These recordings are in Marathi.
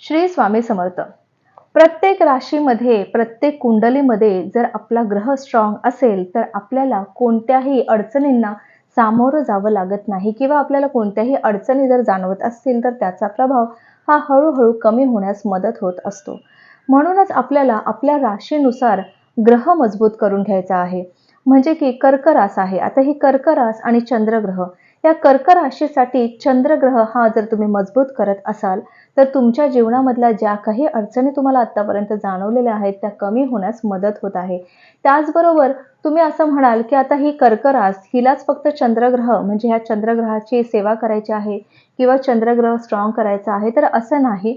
श्री स्वामी समर्थ. प्रत्येक राशीमध्ये, प्रत्येक कुंडलीमध्ये जर आपला ग्रह स्ट्रॉंग असेल, तर आपल्याला कोणत्याही अडचणींना सामोरं जावं लागत नाही किंवा आपल्याला कोणत्याही अडचणी जर जाणवत असतील, तर त्याचा प्रभाव हा हळूहळू कमी होण्यास मदत होत असतो. म्हणूनच आपल्याला आपल्या राशीनुसार ग्रह मजबूत करून घ्यायचा आहे. म्हणजे की कर्क रास आहे. आता ही कर्क रास आणि चंद्रग्रह, या कर्क राशीसाठी चंद्रग्रह हा जर तुम्ही मजबूत करत असाल, तर तुमच्या जीवनामधल्या ज्या काही अडचणी तुम्हाला आतापर्यंत जाणवलेल्या आहेत, त्या कमी होण्यास मदत होत आहे. त्याचबरोबर तुम्ही असं म्हणाल, की आता ही कर्क रास हिलाच फक्त चंद्रग्रह म्हणजे ह्या चंद्रग्रहाची सेवा करायची आहे किंवा चंद्रग्रह स्ट्रॉंग करायचा आहे, तर असं नाही.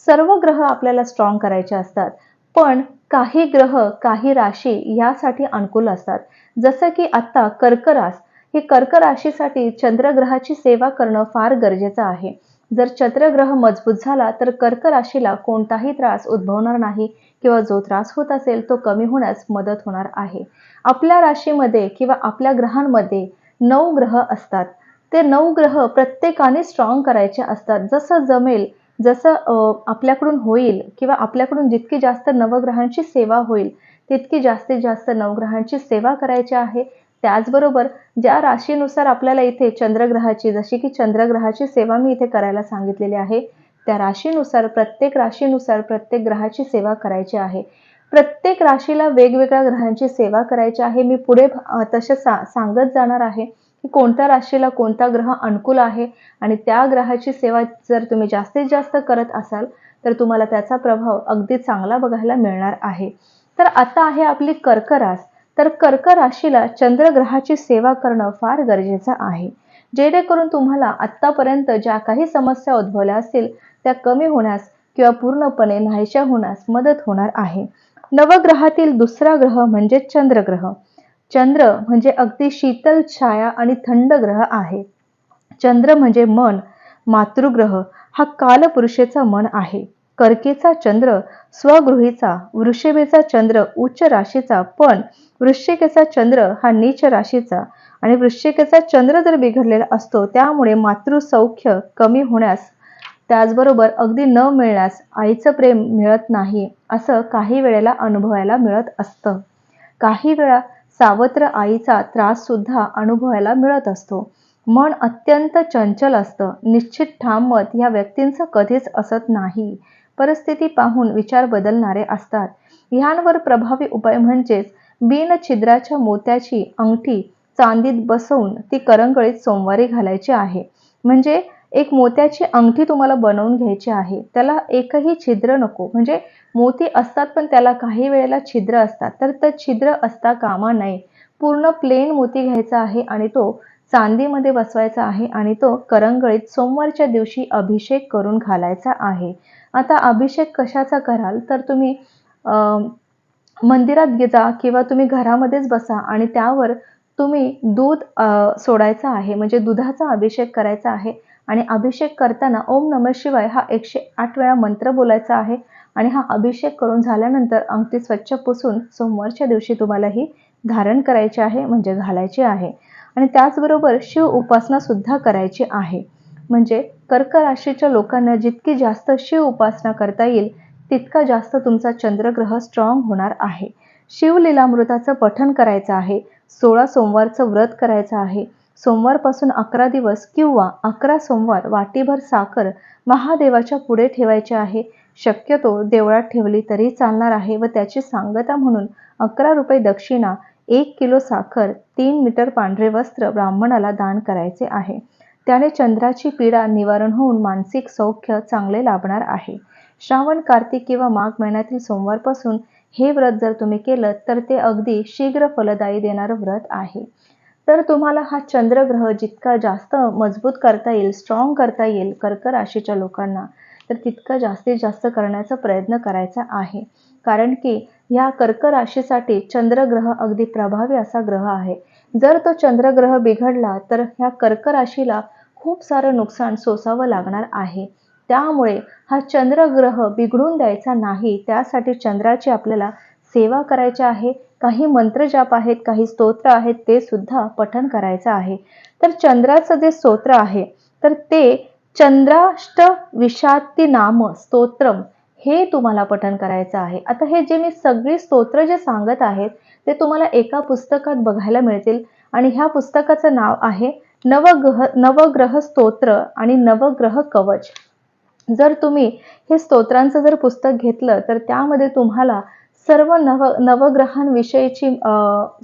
सर्व ग्रह आपल्याला स्ट्रॉंग करायचे असतात. पण काही ग्रह, काही राशी यासाठी अनुकूल असतात. जसं की आता कर्क रास, ही कर्क राशीसाठी चंद्रग्रहाची सेवा करणं फार गरजेचं आहे. जर चंद्रग्रह मजबूत झाला, तर कर्क राशीला कोणताही त्रास उद्भवणार नाही किंवा जो त्रास होत असेल तो कमी होण्यास मदत होणार आहे. आपल्या राशीमध्ये किंवा आपल्या ग्रहांमध्ये 9 ग्रह असतात. ते 9 ग्रह प्रत्येकाने स्ट्रॉंग करायचे असतात. जसं जमेल, जसं आपल्याकडून होईल किंवा आपल्याकडून जितकी जास्त नवग्रहांची सेवा होईल, तितकी जास्तीत जास्त नवग्रहांची सेवा करायची आहे. त्याचबरोबर ज्या राशीनुसार आपल्याला इथे चंद्रग्रहाची, जशी की चंद्रग्रहाची सेवा मी इथे करायला सांगितलेली आहे, त्या राशीनुसार प्रत्येक ग्रहाची सेवा करायची आहे. प्रत्येक राशीला वेगवेगळ्या ग्रहांची सेवा करायची आहे. मी पुढे तसे सांगत जाणार आहे, की कोणत्या राशीला कोणता ग्रह अनुकूल आहे आणि त्या ग्रहाची सेवा जर तुम्ही जास्तीत जास्त करत असाल, तर तुम्हाला त्याचा प्रभाव अगदी चांगला बघायला मिळणार आहे. तर आता आहे आपली कर्क रास. तर कर्क राशीला चंद्रग्रहाची सेवा करणं फार गरजेचं आहे. जेणेकरून तुम्हाला आत्तापर्यंत ज्या काही समस्या उद्भवल्या असतील, त्या कमी होण्यास किंवा पूर्णपणे नाहीशा होण्यास मदत होणार आहे. नवग्रहातील दुसरा ग्रह म्हणजे चंद्रग्रह. चंद्र म्हणजे अगदी शीतल छाया आणि थंड ग्रह आहे. चंद्र म्हणजे मन, मातृग्रह हा कालपुरुषेचा मन आहे. कर्केचा चंद्र स्वगृहीचा, वृषभेचा चंद्र उच्च राशीचा, पण वृश्चिकेचा चंद्र हा नीच राशीचा आणि वृश्चिकेचा चंद्र जर बिघडलेला असतो, त्यामुळे मातृसौख्य कमी होण्यास, त्याचबरोबर अगदी न मिळण्यास, आईचं प्रेम मिळत नाही, असं काही वेळेला अनुभवायला मिळत असतं. काही वेळा सावत्र आईचा त्रास सुद्धा अनुभवायला मिळत असतो. मन अत्यंत चंचल असतं. निश्चित ठाम मत या व्यक्तींचं कधीच असत नाही. परिस्थिती पाहून विचार बदलणारे असतात. ह्यांवर प्रभावी उपाय म्हणजेच बिनछिद्राच्या मोत्याची अंगठी चांदीत बसवून ती करंगळीत सोमवारी घालायची आहे. म्हणजे एक मोत्याची अंगठी तुम्हाला बनवून घ्यायची आहे. त्याला एकही छिद्र नको. म्हणजे मोती असतात, पण त्याला काही वेळेला छिद्र असतात. तर ते छिद्र असता कामा नये. पूर्ण प्लेन मोती घ्यायचा आहे आणि तो चांदीमध्ये बसवायचा आहे आणि तो करंगळीत सोमवारच्या दिवशी अभिषेक करून घालायचा आहे. आता अभिषेक कशाचा कराल, तर तुम्ही मंदिरात जा किंवा तुम्ही घरामध्येच बसा आणि त्यावर तुम्ही दूध सोडायचं आहे. म्हणजे दुधाचा अभिषेक करायचा आहे आणि अभिषेक करताना ओम नमः शिवाय हा 108 वेळा मंत्र बोलायचा आहे आणि हा अभिषेक करून झाल्यानंतर अंगठी स्वच्छ पुसून सोमवारच्या दिवशी तुम्हाला ही धारण करायची आहे, म्हणजे घालायची आहे. आणि त्याचबरोबर शिव उपासना सुद्धा करायची आहे. म्हणजे कर्क राशीच्या लोकांना जितकी जास्त शिव उपासना करता येईल, तितका जास्त तुमचा चंद्रग्रह स्ट्रॉंग होणार आहे. शिवलीलामृताचं पठण करायचं आहे. 16 सोमवारचं व्रत करायचं आहे. सोमवारपासून 11 दिवस किंवा 11 सोमवार वाटीभर साखर महादेवाच्या पुढे ठेवायची आहे. शक्यतो देवळात ठेवली तरी चालणार आहे व त्याची सांगता म्हणून 11 रुपये दक्षिणा, 1 किलो साखर, 3 मीटर पांढरे वस्त्र ब्राह्मणाला दान करायचे आहे. त्याने चंद्राची पीडा निवारण होऊन मानसिक सौख्य चांगले लाभणार आहे. श्रावण, कार्तिक किंवा माघ महिन्यातील सोमवारपासून हे व्रत जर तुम्ही केलं, तर ते अगदी शीघ्र फलदायी देणारं व्रत आहे. तर तुम्हाला हा चंद्रग्रह जितका जास्त मजबूत करता येईल, स्ट्रॉंग करता येईल कर्क राशीच्या लोकांना, तर तितका जास्तीत जास्त करण्याचा प्रयत्न करायचा आहे. कारण की ह्या कर्क राशीसाठी चंद्रग्रह अगदी प्रभावी असा ग्रह आहे. जर तो चंद्रग्रह बिघडला, तर ह्या कर्क राशीला खूप सारं नुकसान सोसावं लागणार आहे. त्यामुळे हा चंद्रग्रह बिघडून द्यायचा नाही, त्यासाठी चंद्राची आपल्याला सेवा करायची आहे. काही मंत्रजाप आहेत, काही स्तोत्र आहेत, ते सुद्धा पठण करायचं आहे. तर चंद्राचं जे स्तोत्र आहे, तर ते चंद्राष्टविशाती नाम स्तोत्रम हे तुम्हाला पठण करायचं आहे. आता हे जे मी सगळी स्तोत्र जे सांगत आहेत ते तुम्हाला एका पुस्तकात बघायला मिळतील आणि ह्या पुस्तकाचं नाव आहे नवग्रह स्तोत्र आणि नवग्रह कवच. जर तुम्ही हे स्तोत्रांचं जर पुस्तक घेतलं तर त्यामध्ये तुम्हाला सर्व नवग्रहांविषयीची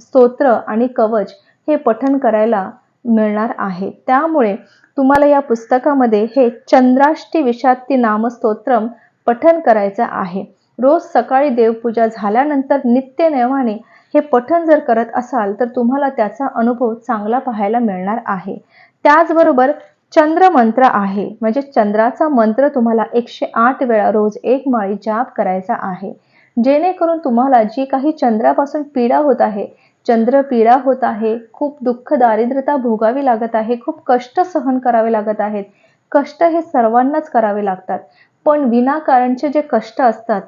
स्तोत्र आणि कवच हे पठण करायला मिळणार आहे. त्यामुळे तुम्हाला या पुस्तकामध्ये हे चंद्राष्टविशाती नाम स्तोत्रम पठण करायचं आहे. रोज सकाळी देवपूजा झाल्यानंतर नित्यनेमाने हे पठण जर करत असाल तर तुम्हाला त्याचा अनुभव चांगला पाहायला मिळणार आहे. त्याचबरोबर चंद्र मंत्र आहे, म्हणजे चंद्राचा मंत्र तुम्हाला 108 वेळा रोज एक माळी जाप करायचा आहे. जेणेकरून तुम्हाला जी काही चंद्रापासून पीडा होत आहे, चंद्रपीडा होत आहे, खूप दुःख दारिद्र्यता भोगावी लागत आहे, खूप कष्ट सहन करावे लागत आहेत. कष्ट हे सर्वांनाच करावे लागतात, पण विनाकारणचे जे कष्ट असतात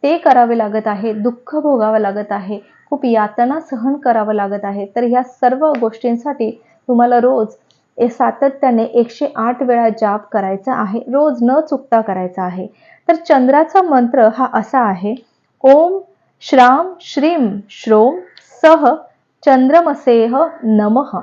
ते करावे लागत आहे, दुःख भोगावं लागत आहे, खूप यातना सहन करावं लागत आहे. तर ह्या सर्व गोष्टींसाठी तुम्हाला रोज सातत्याने 108 वेळा जाप करायचा आहे, रोज न चुकता करायचा आहे. तर चंद्राचा मंत्र हा असा आहे, ओम श्राम श्रीम श्रोम सह चंद्रमसेह नमः.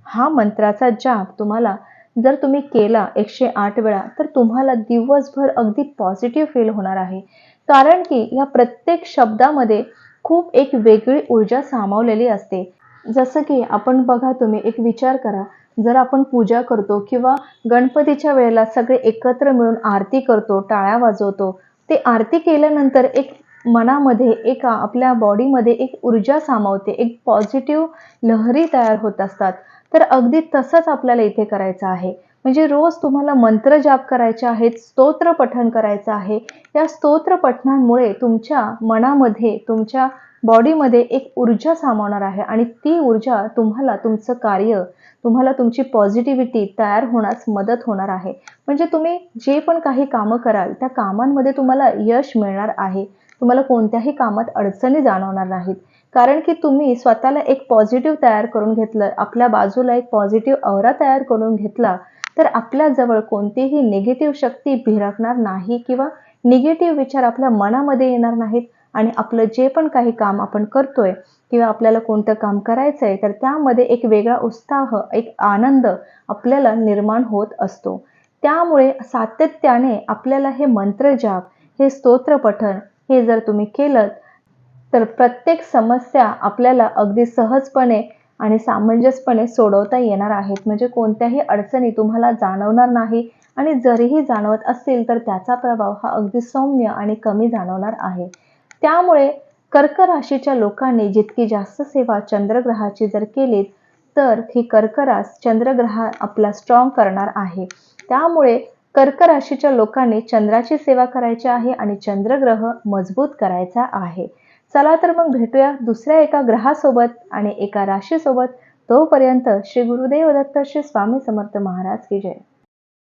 हा मंत्राचा जाप तुम्हाला जर तुम्ही केला 108 वेळा तर तुम्हाला दिवसभर अगदी पॉझिटिव्ह फील होणार आहे. कारण की या प्रत्येक शब्दामध्ये खूप एक वेगळी ऊर्जा सामावलेली असते. जसं की आपण बघा, तुम्ही एक विचार करा, जर आपण पूजा करतो किंवा गणपतीच्या वेळेला सगळे एकत्र मिळून आरती करतो, टाळ्या वाजवतो, ते आरती केल्यानंतर एक मनामध्ये एक आपल्या बॉडीमध्ये एक ऊर्जा सामावते, एक पॉझिटिव्ह लहरी तयार होत असतात. तर अगदी तसंच आपल्याला इथे करायचं आहे. म्हणजे रोज तुम्हाला मंत्र जाप करायचे आहेत, स्तोत्र पठण करायचं आहे. या स्तोत्र पठणामुळे तुमच्या मनामध्ये, तुमच्या बॉडीमध्ये एक ऊर्जा सामावणार आहे आणि ती ऊर्जा तुम्हाला तुमचं कार्य, तुम्हाला तुमची पॉझिटिव्हिटी तयार होण्यास मदत होणार आहे. म्हणजे तुम्ही जे पण काही कामं कराल त्या कामांमध्ये तुम्हाला यश मिळणार आहे. तुम्हाला कोणत्याही कामात अडचणी जाणवणार नाहीत. कारण की तुम्ही स्वतःला एक पॉझिटिव्ह तयार करून घेतलं, आपल्या बाजूला एक पॉझिटिव्ह ऑरा तयार करून घेतला, तर आपल्याजवळ कोणतीही निगेटिव्ह शक्ती भिरकणार नाही किंवा निगेटिव्ह विचार आपल्या मनामध्ये येणार नाहीत आणि आपलं जे पण काही काम आपण करतोय किंवा आपल्याला कोणतं काम करायचंय तर त्यामध्ये एक वेगळा उत्साह, एक आनंद आपल्याला निर्माण होत असतो. त्यामुळे सातत्याने आपल्याला हे मंत्र जाप, हे स्तोत्र पठण हे जर तुम्ही केलं तर प्रत्येक समस्या आपल्याला अगदी सहजपणे आणि सामंजस्यपणे सोडवता येणार आहेत. म्हणजे कोणत्याही अडचणी तुम्हाला जाणवणार नाही आणि जरीही जाणवत असतील तर त्याचा प्रभाव हा अगदी सौम्य आणि कमी जाणवणार आहे. त्यामुळे कर्क राशीच्या लोकांनी जितकी जास्त सेवा चंद्रग्रहाची जर केली तर ही कर्क रास चंद्रग्रह आपला स्ट्रॉंग करणार आहे. त्यामुळे कर्क राशीच्या लोकांनी चंद्राची सेवा करायची आहे आणि चंद्रग्रह मजबूत करायचा आहे. चला तर मग भेटूया दुसऱ्या एका ग्रहासोबत आणि एका राशीसोबत. तोपर्यंत श्री गुरुदेव दत्त, श्री स्वामी समर्थ महाराज की जय.